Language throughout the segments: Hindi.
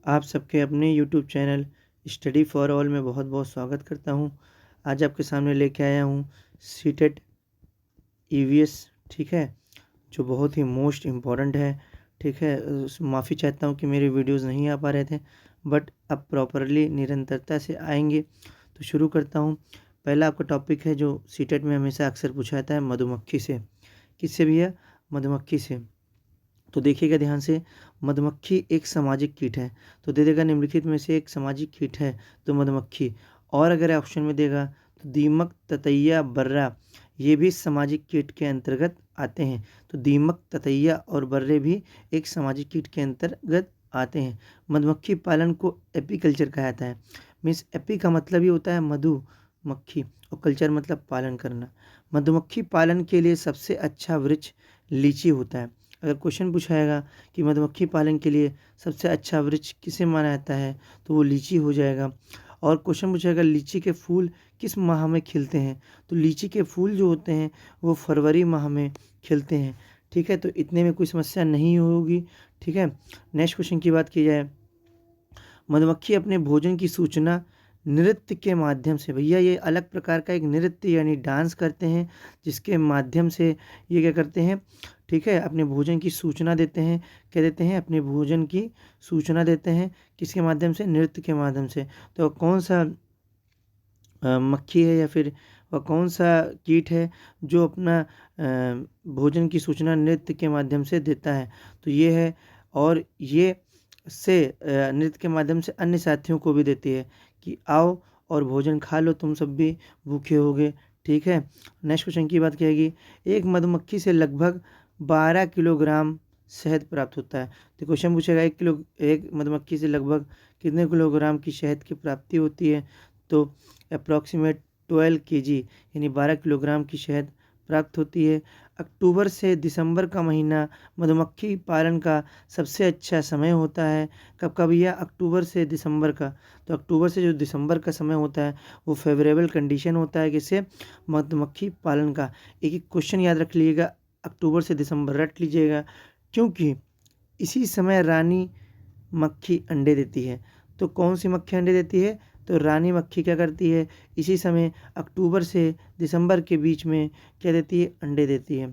आप सबके अपने YouTube channel study for all में बहुत बहुत स्वागत करता हूं। आज आपके सामने लेके आया हूं सीटेट ईवीएस, ठीक है, जो बहुत ही मोस्ट इम्पॉर्टेंट है। ठीक है, माफ़ी चाहता हूं कि मेरे वीडियोस नहीं आ पा रहे थे, बट अब प्रॉपरली निरंतरता से आएंगे। तो शुरू करता हूं। पहला आपका टॉपिक है जो सीटेट में हमेशा अक्सर पूछा जाता है, मधुमक्खी से। किससे भैया? मधुमक्खी से। तो देखिएगा ध्यान से, मधुमक्खी एक सामाजिक कीट है। तो दे देगा निम्नलिखित में से एक सामाजिक कीट है तो मधुमक्खी। और अगर ऑप्शन में देगा तो दीमक, ततैया, बर्रा, ये भी सामाजिक कीट के अंतर्गत आते हैं। तो दीमक, ततैया और बर्रे भी एक सामाजिक कीट के अंतर्गत आते हैं। मधुमक्खी पालन को एपीकल्चर कहा जाता है। मीन्स एपी का मतलब ही होता है मधु मक्खी, और कल्चर मतलब पालन करना। मधुमक्खी पालन के लिए सबसे अच्छा वृक्ष लीची होता है। अगर क्वेश्चन पूछाएगा कि मधुमक्खी पालन के लिए सबसे अच्छा वृक्ष किसे माना जाता है, तो वो लीची हो जाएगा। और क्वेश्चन पूछाएगा लीची के फूल किस माह में खिलते हैं, तो लीची के फूल जो होते हैं वो फरवरी माह में खिलते हैं। ठीक है, तो इतने में कोई समस्या नहीं होगी। ठीक है, नेक्स्ट क्वेश्चन की बात की जाए, मधुमक्खी अपने भोजन की सूचना नृत्य के माध्यम से, भैया ये अलग प्रकार का एक नृत्य यानी डांस करते हैं, जिसके माध्यम से ये क्या करते हैं, ठीक है, अपने भोजन की सूचना देते हैं। क्या देते हैं? अपने भोजन की सूचना देते हैं। किसके माध्यम से? नृत्य के माध्यम से। तो कौन सा मक्खी है या फिर वह कौन सा कीट है जो अपना भोजन की सूचना नृत्य के माध्यम से देता है? तो ये है। और ये से नृत्य के माध्यम से अन्य साथियों को भी देती है कि आओ और भोजन खा लो, तुम सब भी भूखे होगे। ठीक है, नेक्स्ट क्वेश्चन की बात करेगी, एक मधुमक्खी से लगभग 12 किलोग्राम शहद प्राप्त होता है। तो क्वेश्चन पूछेगा एक मधुमक्खी से लगभग कितने किलोग्राम की शहद की प्राप्ति होती है, तो अप्रॉक्सीमेट 12 केजी यानी 12 किलोग्राम की शहद प्राप्त होती है। अक्टूबर से दिसंबर का महीना मधुमक्खी पालन का सबसे अच्छा समय होता है। कब का भैया? अक्टूबर से दिसंबर का। तो अक्टूबर से जो दिसंबर का समय होता है वो फेवरेबल कंडीशन होता है किससे? मधुमक्खी पालन का। एक एक क्वेश्चन याद रख लीजिएगा, अक्टूबर से दिसंबर रट लीजिएगा, क्योंकि इसी समय रानी मक्खी अंडे देती है। तो कौन सी मक्खी अंडे देती है? तो रानी मक्खी क्या करती है? इसी समय अक्टूबर से दिसंबर के बीच में क्या देती है? अंडे देती है।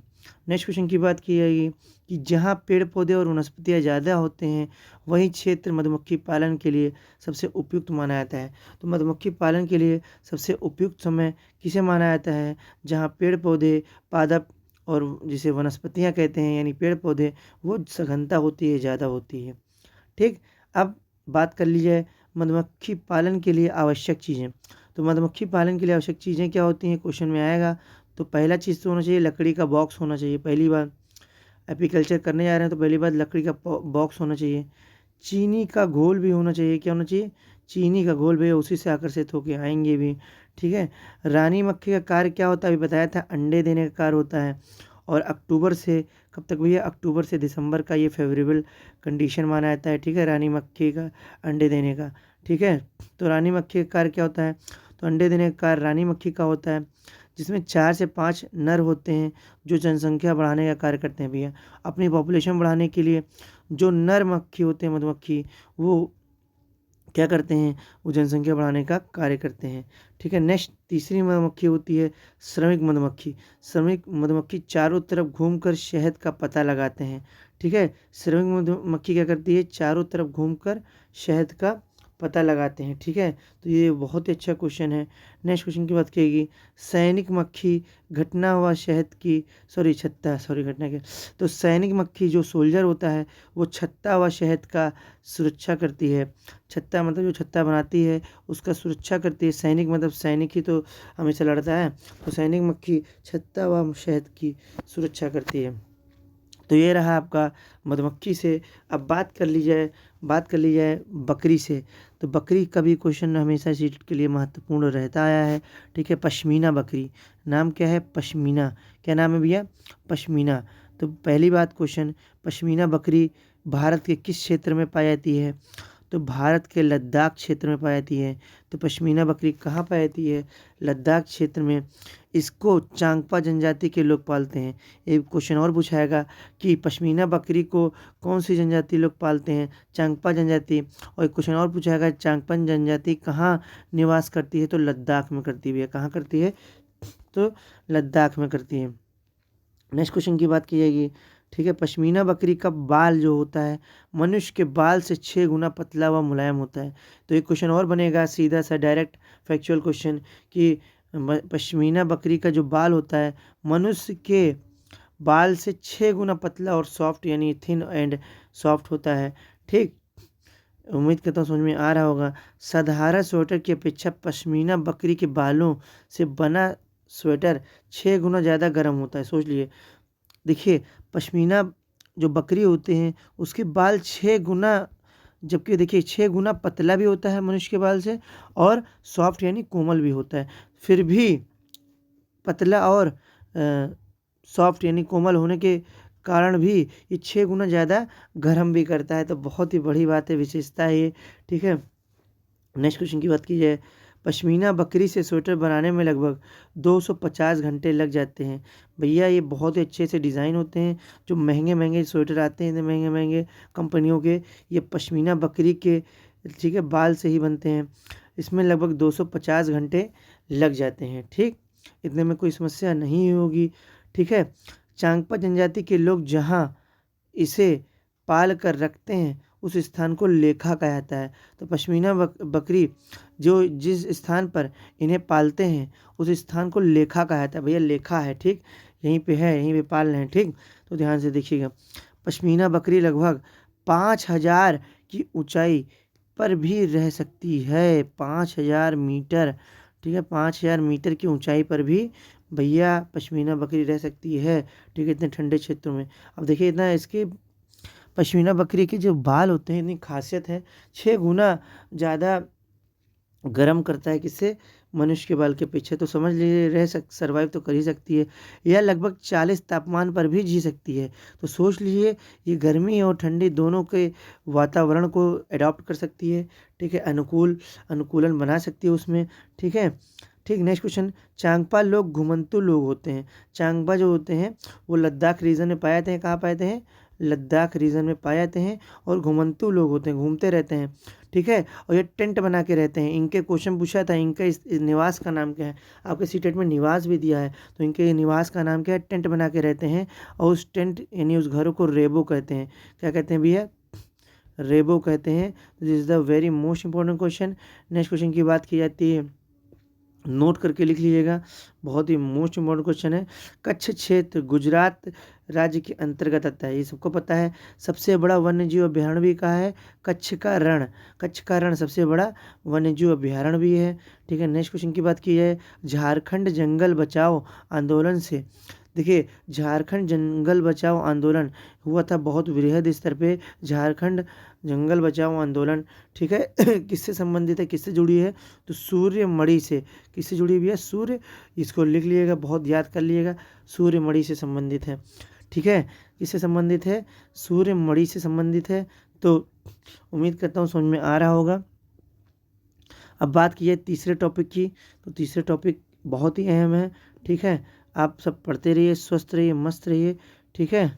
नेक्स्ट क्वेश्चन की बात की जाएगी कि जहाँ पेड़ पौधे और वनस्पतियाँ ज़्यादा होते हैं वही क्षेत्र मधुमक्खी पालन के लिए सबसे उपयुक्त माना जाता है। तो मधुमक्खी पालन के लिए सबसे उपयुक्त समय किसे माना जाता है? जहाँ पेड़ पौधे, पादप और जिसे वनस्पतियाँ कहते हैं यानी पेड़ पौधे, वो सघनता होती है, ज़्यादा होती है। ठीक, अब बात कर ली जाए मधुमक्खी पालन के लिए आवश्यक चीज़ें। तो मधुमक्खी पालन के लिए आवश्यक चीज़ें क्या होती हैं, क्वेश्चन में आएगा। तो पहला चीज़ तो होना चाहिए लकड़ी का बॉक्स होना चाहिए। पहली बात, एपीकल्चर करने जा रहे हैं तो पहली बात लकड़ी का बॉक्स होना चाहिए। चीनी का घोल भी होना चाहिए। क्या होना चाहिए? चीनी का घोल भैया, उसी से आकर्षित होकर आएंगे भी। ठीक है, रानी मक्खी का कार्य क्या होता है? अभी बताया था, अंडे देने का कार्य होता है। और अक्टूबर से कब तक भैया? अक्टूबर से दिसंबर का ये फेवरेबल कंडीशन माना जाता है। ठीक है, रानी मक्खी का अंडे देने का। ठीक है, तो रानी मक्खी का कार्य क्या होता है? तो अंडे देने का कार्य रानी मक्खी का होता है, जिसमें 4 से 5 नर होते हैं जो जनसंख्या बढ़ाने का कार्य करते हैं भैया। अपनी पॉपुलेशन बढ़ाने के लिए जो नर मक्खी होते हैं, मधुमक्खी, वो क्या करते हैं? वो जनसंख्या बढ़ाने का कार्य करते हैं। ठीक है, नेक्स्ट तीसरी मधुमक्खी होती है श्रमिक मधुमक्खी। श्रमिक मधुमक्खी चारों तरफ घूमकर शहद का पता लगाते हैं। ठीक है, श्रमिक मधुमक्खी क्या करती है? चारों तरफ घूमकर शहद का पता लगाते हैं। ठीक है, तो ये बहुत ही अच्छा क्वेश्चन है। नेक्स्ट क्वेश्चन की बात करेगी, सैनिक मक्खी घटना व शहद की, सॉरी घटना के, तो सैनिक मक्खी जो सोल्जर होता है वो छत्ता व शहद का सुरक्षा करती है। छत्ता मतलब जो छत्ता बनाती है उसका सुरक्षा करती है। सैनिक मतलब सैनिक ही तो हमेशा लड़ता है, तो सैनिक मक्खी छत्ता व शहद की सुरक्षा करती है। तो ये रहा आपका मधुमक्खी से। अब बात कर ली जाए बकरी से। तो बकरी का भी क्वेश्चन हमेशा सीट के लिए महत्वपूर्ण रहता आया है। ठीक है, पश्मीना बकरी, नाम क्या है? पश्मीना। क्या नाम है भैया? पश्मीना। तो पहली बात क्वेश्चन, पश्मीना बकरी भारत के किस क्षेत्र में पाई जाती है? तो भारत के लद्दाख क्षेत्र में पाई जाती है। तो पश्मीना बकरी कहाँ पाई जाती है? लद्दाख क्षेत्र में। इसको चांगपा जनजाति के लोग पालते हैं। एक क्वेश्चन और पूछाएगा कि पश्मीना बकरी को कौन सी जनजाति लोग पालते हैं? चांगपा जनजाति। और एक क्वेश्चन और पूछाएगा, चांगपा जनजाति कहाँ निवास करती है? तो लद्दाख में करती है। कहाँ करती है? तो लद्दाख में करती है। नेक्स्ट क्वेश्चन की बात की जाएगी, ठीक है। पश्मीना बकरी का बाल जो होता है मनुष्य के बाल से 6 गुना पतला व मुलायम होता है। तो एक क्वेश्चन और बनेगा सीधा सा डायरेक्ट फैक्चुअल क्वेश्चन कि पश्मीना बकरी का जो बाल होता है मनुष्य के बाल से 6 गुना पतला और सॉफ्ट यानी थिन एंड सॉफ्ट होता है। ठीक, उम्मीद करता हूँ समझ में आ रहा होगा। साधारण स्वेटर की अपेक्षा पश्मीना बकरी के बालों से बना स्वेटर 6 गुना ज़्यादा गर्म होता है। सोच लिए, देखिए पश्मीना जो बकरी होते हैं उसके बाल 6 गुना, जबकि देखिए 6 गुना पतला भी होता है मनुष्य के बाल से और सॉफ्ट यानी कोमल भी होता है। फिर भी पतला और सॉफ्ट यानी कोमल होने के कारण भी ये 6 गुना ज़्यादा गर्म भी करता है। तो बहुत ही बड़ी बात है, विशेषता है ये। ठीक है, नेक्स्ट क्वेश्चन की बात की जाए, पश्मीना बकरी से स्वेटर बनाने में लगभग 250 घंटे लग जाते हैं। भैया ये बहुत ही अच्छे से डिज़ाइन होते हैं। जो महंगे महंगे स्वेटर आते हैं महंगे महंगे कंपनियों के, ये पश्मीना बकरी के, ठीक है, बाल से ही बनते हैं। इसमें लगभग 250 घंटे लग जाते हैं। ठीक, इतने में कोई समस्या नहीं होगी। ठीक है, चांगपा जनजाति के लोग जहाँ इसे पाल कर रखते हैं उस स्थान को लेखा कहा जाता है। तो पश्मीना बकरी जो जिस स्थान पर इन्हें पालते हैं उस स्थान को लेखा कहा जाता है। भैया लेखा है, ठीक, यहीं पे है, यहीं पे पाल रहे हैं। ठीक, तो ध्यान से देखिएगा, पश्मीना बकरी लगभग 5000 की ऊंचाई पर भी रह सकती है। 5000 मीटर, ठीक है, 5000 मीटर की ऊंचाई पर भी भैया पश्मीना बकरी रह सकती है। ठीक है, इतने ठंडे क्षेत्रों में। अब देखिए इतना इसके पश्मीना बकरी के जो बाल होते हैं इतनी खासियत है, 6 गुना ज़्यादा गर्म करता है किससे? मनुष्य के बाल के पीछे। तो समझ लीजिए सर्वाइव तो कर ही सकती है। यह लगभग 40 तापमान पर भी जी सकती है। तो सोच लीजिए ये गर्मी और ठंडी दोनों के वातावरण को अडॉप्ट कर सकती है। ठीक है, अनुकूलन बना सकती है उसमें। ठीक है, ठीक, नेक्स्ट क्वेश्चन, चांगपा लोग घुमंतु लोग होते हैं। चांगपा जो होते हैं वो लद्दाख रीजन में पाए जाते हैं। कहाँ पाए जाते हैं? लद्दाख रीजन में पाए जाते हैं। और घुमंतु लोग होते हैं, घूमते रहते हैं। ठीक है, और ये टेंट बना के रहते हैं। इनके क्वेश्चन पूछा था, इनका इस निवास का नाम क्या है? आपके सीटेट में निवास भी दिया है, तो इनके निवास का नाम क्या है? टेंट बना के रहते हैं। और उस टेंट यानी उस घरों को रेबो कहते हैं। क्या कहते हैं भैया? रेबो कहते हैं। This is the very most important question. Next question की बात की जाती है, नोट करके लिख लीजिएगा, बहुत ही मोस्ट इम्पॉर्टेंट क्वेश्चन है। कच्छ क्षेत्र गुजरात राज्य के अंतर्गत आता है, ये सबको पता है। सबसे बड़ा वन्यजीव अभ्यारण्य भी कहा है कच्छ का रण। कच्छ का रण सबसे बड़ा वन्यजीव अभ्यारण्य भी है। ठीक है, नेक्स्ट क्वेश्चन की बात की जाए, झारखंड जंगल बचाओ आंदोलन से, देखिए झारखंड जंगल बचाओ आंदोलन हुआ था बहुत वृहद स्तर पे। झारखंड जंगल बचाओ आंदोलन, ठीक है, किससे संबंधित है, किससे जुड़ी है? तो सूर्यमणि से। किससे जुड़ी हुई है? सूर्य, इसको लिख लीजिएगा, बहुत याद कर लीजिएगा, सूर्यमणि से संबंधित है। ठीक है, किससे संबंधित है? सूर्यमणि से संबंधित है। तो उम्मीद करता हूँ समझ में आ रहा होगा। अब बात की जाए तीसरे टॉपिक की, तो तीसरे टॉपिक बहुत ही अहम है। ठीक है, आप सब पढ़ते रहिए, स्वस्थ रहिए, मस्त रहिए। ठीक है,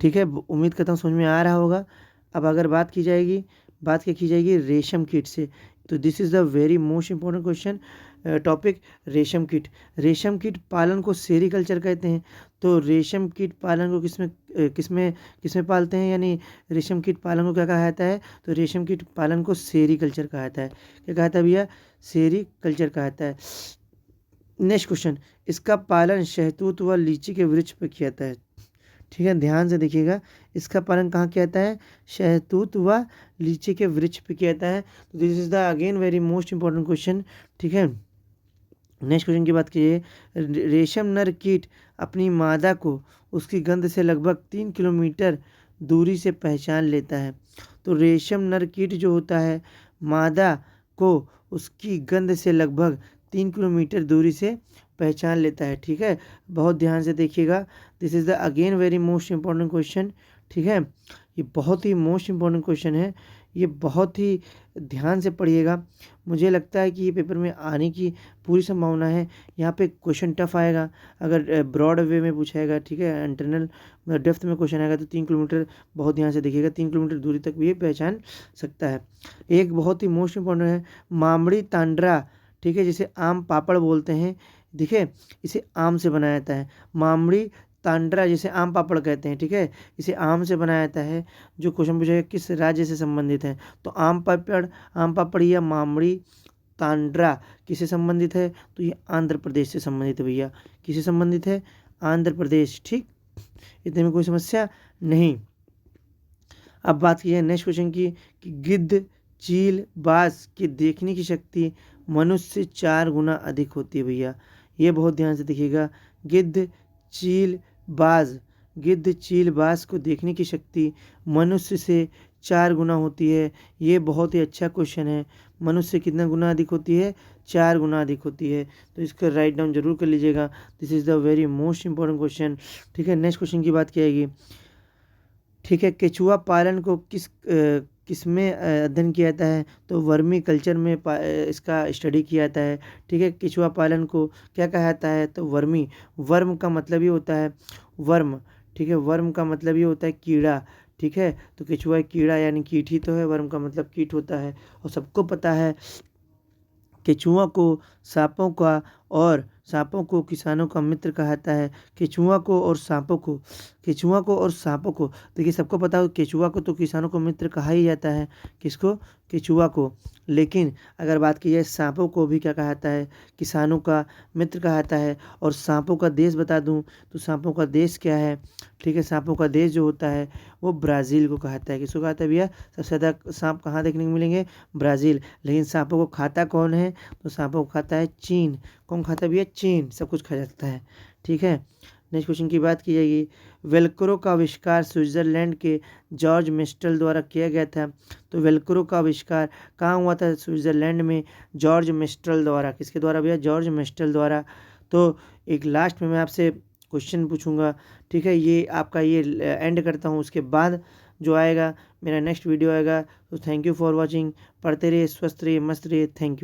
ठीक है, उम्मीद करता हूँ समझ में आ रहा होगा। अब अगर बात की जाएगी रेशम कीट से, तो this is the very most important question topic, रेशम कीट। रेशम कीट पालन को सेरीकल्चर कहते हैं। तो रेशम कीट पालन को किसमें पालते हैं, यानी रेशम कीट पालन को क्या कहा जाता है? तो रेशम कीट पालन को सेरीकल्चर कहा जाता है। क्या कहा जाता है भैया? सेरीकल्चर कहा जाता है। नेक्स्ट क्वेश्चन, इसका पालन शहतूत व लीची के वृक्ष पर किया जाता है। ठीक है, ध्यान से देखिएगा, इसका पालन कहाँ किया जाता है? शहतूत व लीची के वृक्ष पे किया जाता है। तो this is the again very most important question. ठीक है, नेक्स्ट क्वेश्चन की बात कीजिए, रेशम नर कीट अपनी मादा को उसकी गंध से लगभग 3 किलोमीटर दूरी से पहचान लेता है। तो रेशम नर कीट जो होता है मादा को उसकी गंध से लगभग 3 किलोमीटर दूरी से पहचान लेता है। ठीक है, बहुत ध्यान से देखिएगा, this is the again very most important question. ठीक है, ये बहुत ही मोस्ट इम्पॉर्टेंट क्वेश्चन है, ये बहुत ही ध्यान से पढ़िएगा। मुझे लगता है कि ये पेपर में आने की पूरी संभावना है। यहाँ पे क्वेश्चन टफ आएगा, अगर ब्रॉड वे में पूछाएगा, ठीक है, इंटरनल डेप्थ में क्वेश्चन आएगा तो 3 किलोमीटर बहुत ध्यान से देखिएगा, 3 किलोमीटर दूरी तक भी ये पहचान सकता है। एक बहुत ही मोस्ट इम्पॉर्टेंट है मामड़ी तांड्रा, ठीक है, जिसे आम पापड़ बोलते हैं, देखिए इसे आम से बनाया जाता है। मामड़ी तांड्रा जिसे आम पापड़ कहते हैं, ठीक है, इसे आम से बनाया जाता है। जो क्वेश्चन पूछेगा किस राज्य से संबंधित है, तो आम पापड़ या मामड़ी तांड्रा किससे संबंधित है, तो ये आंध्र प्रदेश से संबंधित है भैया। किससे संबंधित है, आंध्र प्रदेश, ठीक, इतने में कोई समस्या नहीं। अब बात की है नेक्स्ट क्वेश्चन की कि गिद्ध, चील, बाज की देखने की शक्ति मनुष्य से 4 गुना अधिक होती है भैया। ये बहुत ध्यान से देखिएगा, गिद्ध, चील, बाज, गिद्ध, चील, बाज को देखने की शक्ति मनुष्य से 4 गुना होती है। ये बहुत ही अच्छा क्वेश्चन है। मनुष्य से कितना गुना अधिक होती है, 4 गुना अधिक होती है। तो इसका राइट डाउन जरूर कर लीजिएगा। This is the very most important question, ठीक है। नेक्स्ट क्वेश्चन की बात की जाएगी, ठीक है। केचुआ पालन को किसमें अध्ययन किया जाता है, तो वर्मी कल्चर में इसका स्टडी किया जाता है, ठीक है। केचुआ पालन को क्या कहा जाता है, तो वर्मी, वर्म का मतलब ये होता है वर्म, ठीक है, वर्म का मतलब ये होता है कीड़ा, ठीक है। तो केचुआ कीड़ा यानी कीट ही तो है, वर्म का मतलब कीट होता है। और सबको पता है केचुआ को सांपों को किसानों का मित्र कहा जाता है। केचुआ को और सांपों को देखिए सबको पता हो, केचुआ को तो किसानों को मित्र कहा ही जाता है। किसको, केचुआ को। लेकिन अगर बात की जाए सांपों को भी क्या कहा जाता है, किसानों का मित्र कहा जाता है। और सांपों का देश बता दूं तो सांपों का देश क्या है, ठीक है, सांपों का देश जो होता है वो ब्राज़ील को कहा जाता है। किसको कहा जाता है भैया, सबसे ज़्यादा सांप कहाँ देखने को मिलेंगे, ब्राज़ील। लेकिन सांपों को खाता कौन है, तो सांपों को खाता है चीन। कौन खाता है भैया, चीन, सब कुछ खा जाता है, ठीक है। नेक्स्ट क्वेश्चन की बात की जाएगी, वेलक्रो का आविष्कार स्विट्जरलैंड के जॉर्ज मिस्टल द्वारा किया गया था। तो वेलक्रो का आविष्कार कहाँ हुआ था, स्विट्जरलैंड में, जॉर्ज मिस्टल द्वारा। किसके द्वारा भैया, जॉर्ज मिस्टल द्वारा। तो एक लास्ट में मैं आपसे क्वेश्चन पूछूंगा, ठीक है, ये आपका ये एंड करता हूँ। उसके बाद जो आएगा मेरा नेक्स्ट वीडियो आएगा। तो थैंक यू फॉर वॉचिंग। पढ़ते रहिए, स्वस्थ रहिए, मस्त रहिए। Thank you.